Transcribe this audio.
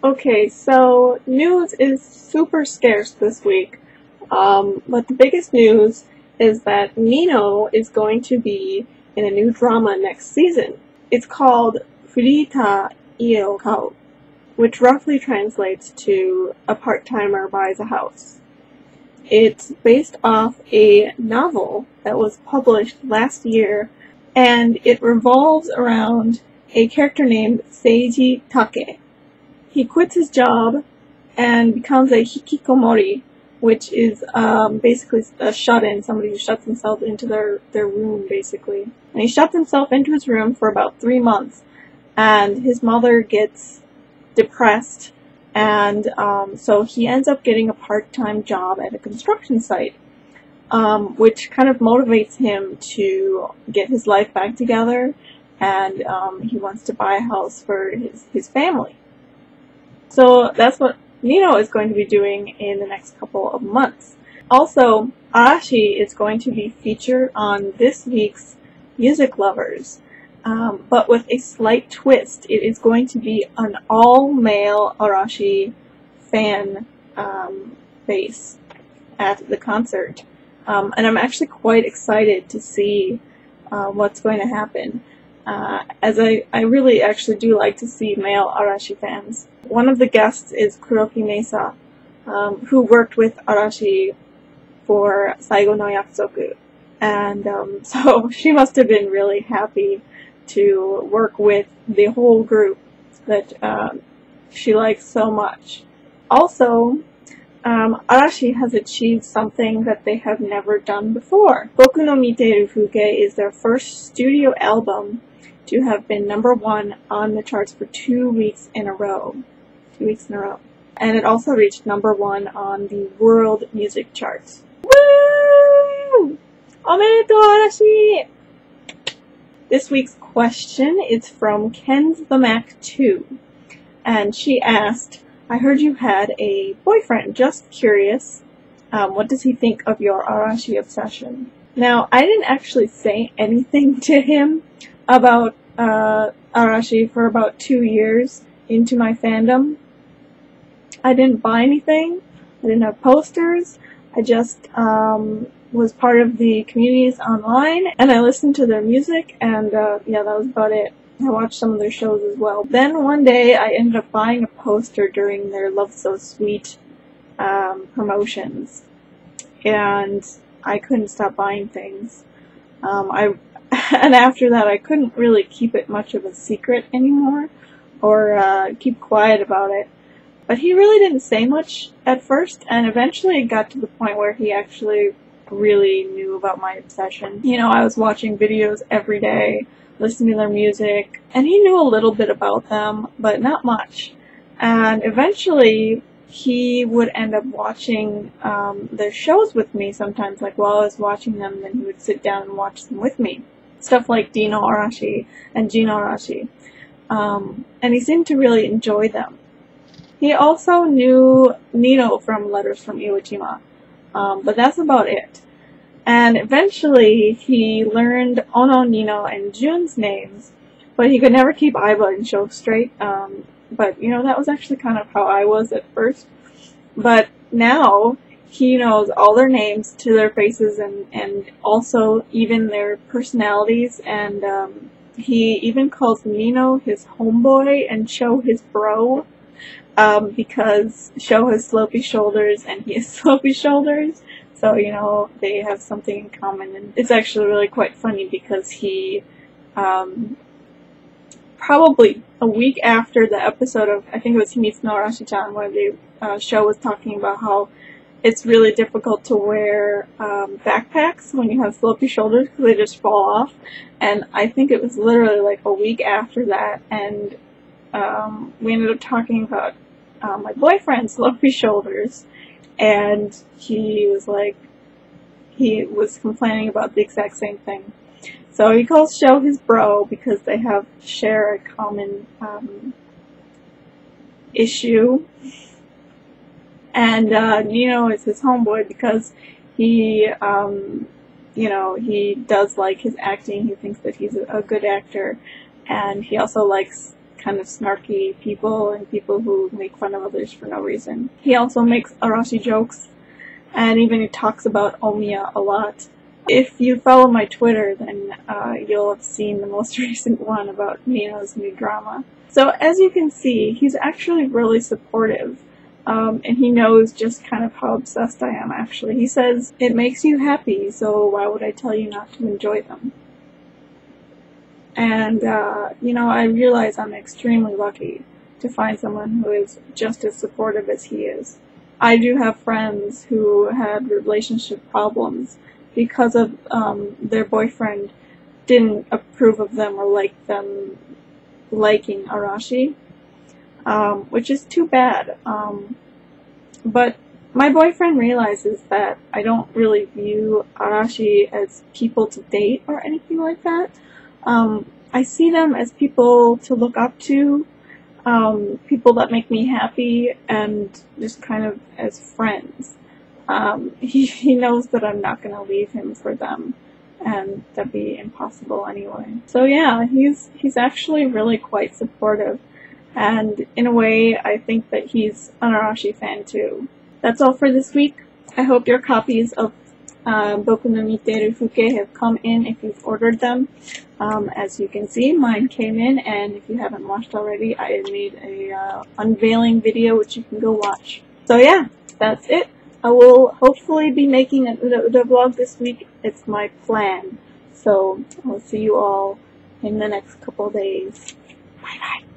Okay, so news is super scarce this week, but the biggest news is that Nino is going to be in a new drama next season. It's called Fliita Ieを買う, which roughly translates to a part-timer buys a house. It's based off a novel that was published last year, and it revolves around a character named Seiji Take. He quits his job and becomes a hikikomori, which is basically a shut-in, somebody who shuts himself into their room, basically. And he shuts himself into his room for about 3 months, and his mother gets depressed, and so he ends up getting a part-time job at a construction site, which kind of motivates him to get his life back together, and he wants to buy a house for his family. So that's what Nino is going to be doing in the next couple of months. Also, Arashi is going to be featured on this week's Music Lovers, but with a slight twist. It is going to be an all-male Arashi fan base at the concert. And I'm actually quite excited to see what's going to happen, as I really actually do like to see male Arashi fans. One of the guests is Kuroki Mesa, who worked with Arashi for Saigo no Yakusoku, and so she must have been really happy to work with the whole group that she likes so much. Also, Arashi has achieved something that they have never done before. Boku no Miteru Fuge is their first studio album to have been #1 on the charts for 2 weeks in a row. 2 weeks in a row. And it also reached #1 on the world music charts. Woo! Omedetou, Arashi! This week's question is from Ken's the Mac 2. And she asked, I heard you had a boyfriend. Just curious, what does he think of your Arashi obsession? Now, I didn't actually say anything to him about Arashi for about 2 years into my fandom. I didn't buy anything. I didn't have posters. I just was part of the communities online, and I listened to their music, and yeah, that was about it. I watched some of their shows as well. Then one day I ended up buying a poster during their Love So Sweet promotions, and I couldn't stop buying things. And after that I couldn't really keep it much of a secret anymore, or keep quiet about it. But he really didn't say much at first, and eventually it got to the point where he actually really knew about my obsession. You know, I was watching videos every day, listening to their music, and he knew a little bit about them, but not much. And eventually he would end up watching their shows with me sometimes, like while I was watching them, then he would sit down and watch them with me. Stuff like Dino Arashi and Gino Arashi. And he seemed to really enjoy them. He also knew Nino from Letters from Iwo Jima, but that's about it. And eventually he learned Ono, Nino, and Jun's names, but he could never keep Aiba and Sho straight. But you know, that was actually kind of how I was at first. But now he knows all their names to their faces, and also even their personalities, and he even calls Nino his homeboy and Sho his bro. Because Sho has slopey shoulders and he has slopey shoulders, so you know, they have something in common. And it's actually really quite funny because he probably a week after the episode of, I think it was Himitsu no Arashi-chan, where the Sho was talking about how it's really difficult to wear backpacks when you have slopey shoulders because they just fall off, and I think it was literally like a week after that, and we ended up talking about my boyfriend's slopey shoulders, and he was complaining about the exact same thing. So he calls Sho his bro because they share a common issue, and Nino is his homeboy because he you know, he does like his acting. He thinks that he's a good actor, and he also likes kind of snarky people and people who make fun of others for no reason. He also makes Arashi jokes, and even he talks about Omiya a lot. If you follow my Twitter, then you'll have seen the most recent one about Nino's new drama. So as you can see, he's actually really supportive, and he knows just kind of how obsessed I am, actually. He says, "It makes you happy, so why would I tell you not to enjoy them?" And, I realize I'm extremely lucky to find someone who is just as supportive as he is. I do have friends who had relationship problems because of their boyfriend didn't approve of them or like them liking Arashi, which is too bad. But my boyfriend realizes that I don't really view Arashi as people to date or anything like that. I see them as people to look up to, people that make me happy, and just kind of as friends. He knows that I'm not going to leave him for them, and that'd be impossible anyway. So yeah, he's actually really quite supportive, and in a way, I think that he's an Arashi fan too. That's all for this week. I hope your copies of Boku no Miteru Fuke have come in if you've ordered them. As you can see, mine came in, and if you haven't watched already, I made a unveiling video which you can go watch. So yeah, that's it. I will hopefully be making a vlog this week. It's my plan. So I'll see you all in the next couple days. Bye bye.